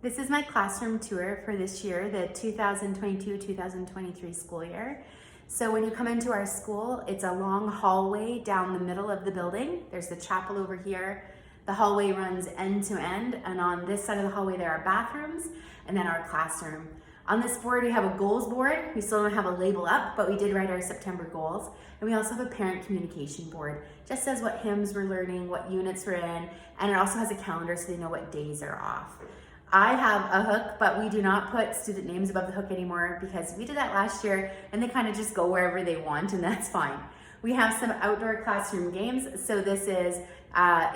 This is my classroom tour for this year, the 2022-2023 school year. So when you come into our school, it's a long hallway down the middle of the building. There's the chapel over here. The hallway runs end to end, and on this side of the hallway there are bathrooms and then our classroom. On this board we have a goals board. We still don't have a label up, but we did write our September goals. And we also have a parent communication board. Just says what hymns we're learning, what units we're in, and it also has a calendar so they know what days are off. I have a hook, but we do not put student names above the hook anymore because we did that last year and they kind of just go wherever they want, and that's fine. We have some outdoor classroom games. So this is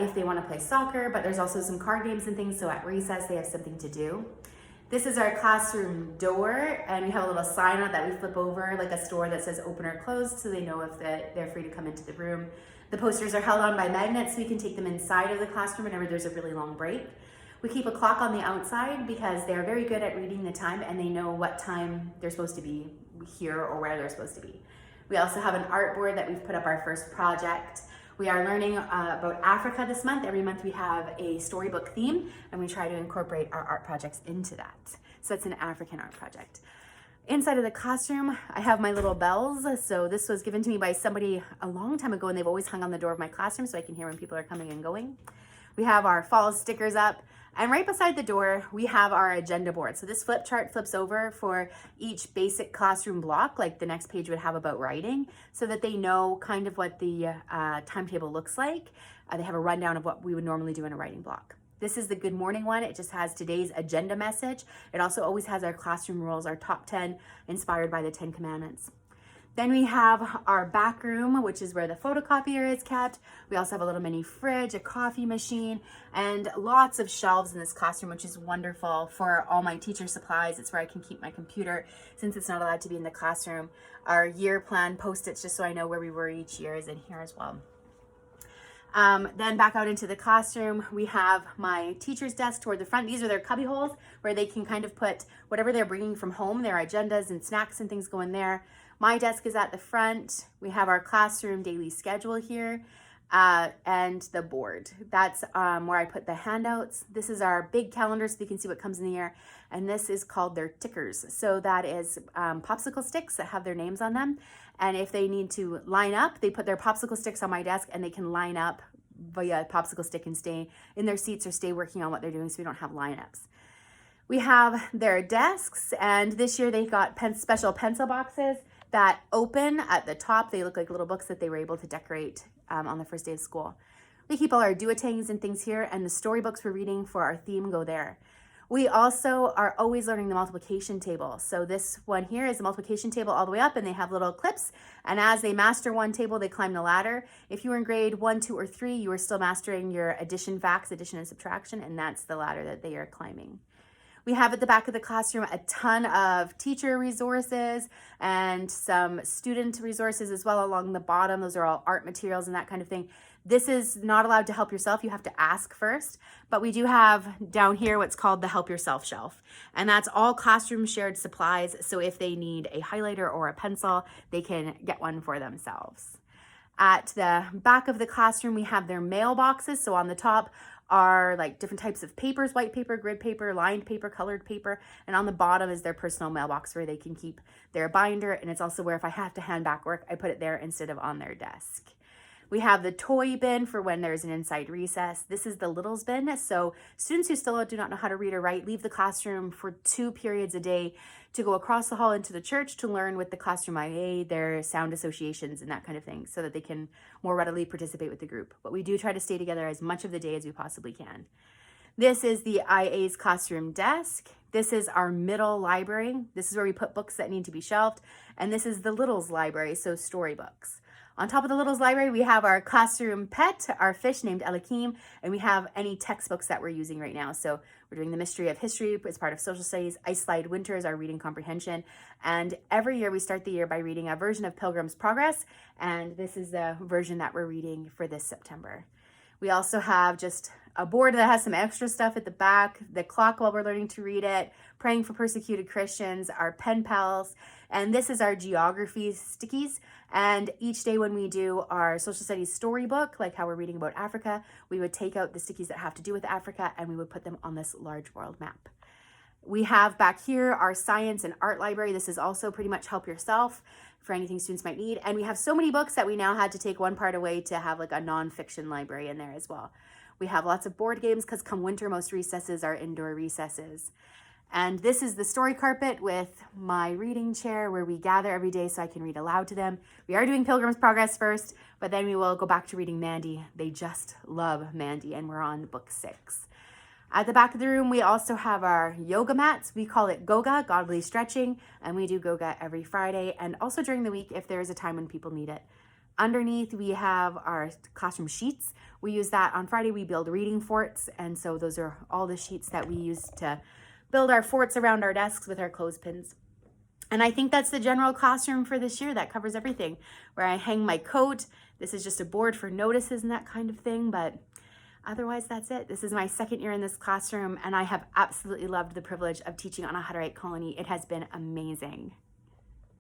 if they want to play soccer, but there's also some card games and things. So at recess, they have something to do. This is our classroom door, and we have a little sign on it that we flip over, like a store that says open or closed, so they know if they're free to come into the room. The posters are held on by magnets, so we can take them inside of the classroom whenever there's a really long break. We keep a clock on the outside because they're very good at reading the time and they know what time they're supposed to be here or where they're supposed to be. We also have an art board that we've put up our first project. We are learning about Africa this month. Every month we have a storybook theme and we try to incorporate our art projects into that. So it's an African art project. Inside of the classroom, I have my little bells. So this was given to me by somebody a long time ago and they've always hung on the door of my classroom so I can hear when people are coming and going. We have our fall stickers up. And right beside the door, we have our agenda board. So this flip chart flips over for each basic classroom block, like the next page would have about writing, so that they know kind of what the timetable looks like. They have a rundown of what we would normally do in a writing block. This is the good morning one. It just has today's agenda message. It also always has our classroom rules, our top 10 inspired by the 10 commandments. Then we have our back room, which is where the photocopier is kept. We also have a little mini fridge, a coffee machine, and lots of shelves in this classroom, which is wonderful for all my teacher supplies. It's where I can keep my computer since it's not allowed to be in the classroom. Our year plan post-its, just so I know where we were each year, is in here as well. Then back out into the classroom, we have my teacher's desk toward the front. These are their cubby holes where they can kind of put whatever they're bringing from home, their agendas and snacks and things go in there. My desk is at the front. We have our classroom daily schedule here and the board. That's where I put the handouts. This is our big calendar so you can see what comes in the year. And this is called their tickers. So that is popsicle sticks that have their names on them. And if they need to line up, they put their popsicle sticks on my desk and they can line up via popsicle stick and stay in their seats or stay working on what they're doing so we don't have lineups. We have their desks, and this year they got special pencil boxes that open at the top. They look like little books that they were able to decorate on the first day of school. We keep all our do-it-tangs and things here, and the storybooks we're reading for our theme go there. We also are always learning the multiplication table. So this one here is the multiplication table all the way up, and they have little clips. And as they master one table, they climb the ladder. If you were in grade 1, 2, or 3, you were still mastering your addition facts, addition and subtraction, and that's the ladder that they are climbing. We have at the back of the classroom a ton of teacher resources and some student resources as well along the bottom. Those are all art materials and that kind of thing. This is not allowed to help yourself. You have to ask first. But we do have down here what's called the help yourself shelf. And that's all classroom shared supplies. So if they need a highlighter or a pencil, they can get one for themselves. At the back of the classroom, we have their mailboxes. So on the top are like different types of papers, white paper, grid paper, lined paper, colored paper. And on the bottom is their personal mailbox where they can keep their binder. And it's also where if I have to hand back work, I put it there instead of on their desk. We have the toy bin for when there's an inside recess. This is the littles bin. So students who still do not know how to read or write leave the classroom for 2 periods a day to go across the hall into the church to learn with the classroom IA, their sound associations and that kind of thing so that they can more readily participate with the group. But we do try to stay together as much of the day as we possibly can. This is the IA's classroom desk. This is our middle library. This is where we put books that need to be shelved. And this is the littles library, so storybooks. On top of the littles library, we have our classroom pet, our fish named Elakim, and we have any textbooks that we're using right now. So we're doing the Mystery of History as part of social studies. Ice Slide Winter is our reading comprehension. And every year we start the year by reading a version of Pilgrim's Progress. And this is the version that we're reading for this September. We also have just a board that has some extra stuff at the back, the clock while we're learning to read it, praying for persecuted Christians, our pen pals, and this is our geography stickies. And each day when we do our social studies storybook, like how we're reading about Africa, we would take out the stickies that have to do with Africa and we would put them on this large world map. We have back here our science and art library. This is also pretty much help yourself for anything students might need. And we have so many books that we now had to take one part away to have like a nonfiction library in there as well. We have lots of board games because come winter, most recesses are indoor recesses. And this is the story carpet with my reading chair where we gather every day so I can read aloud to them. We are doing Pilgrim's Progress first, but then we will go back to reading Mandy. They just love Mandy, and we're on book 6. At the back of the room, we also have our yoga mats. We call it Goga, Godly Stretching, and we do Goga every Friday and also during the week if there is a time when people need it. Underneath, we have our classroom sheets. We use that on Friday. We build reading forts, and so those are all the sheets that we use to build our forts around our desks with our clothespins. And I think that's the general classroom for this year. That covers everything. Where I hang my coat. This is just a board for notices and that kind of thing, but otherwise, that's it. This is my 2nd year in this classroom, and I have absolutely loved the privilege of teaching on a Hutterite colony. It has been amazing.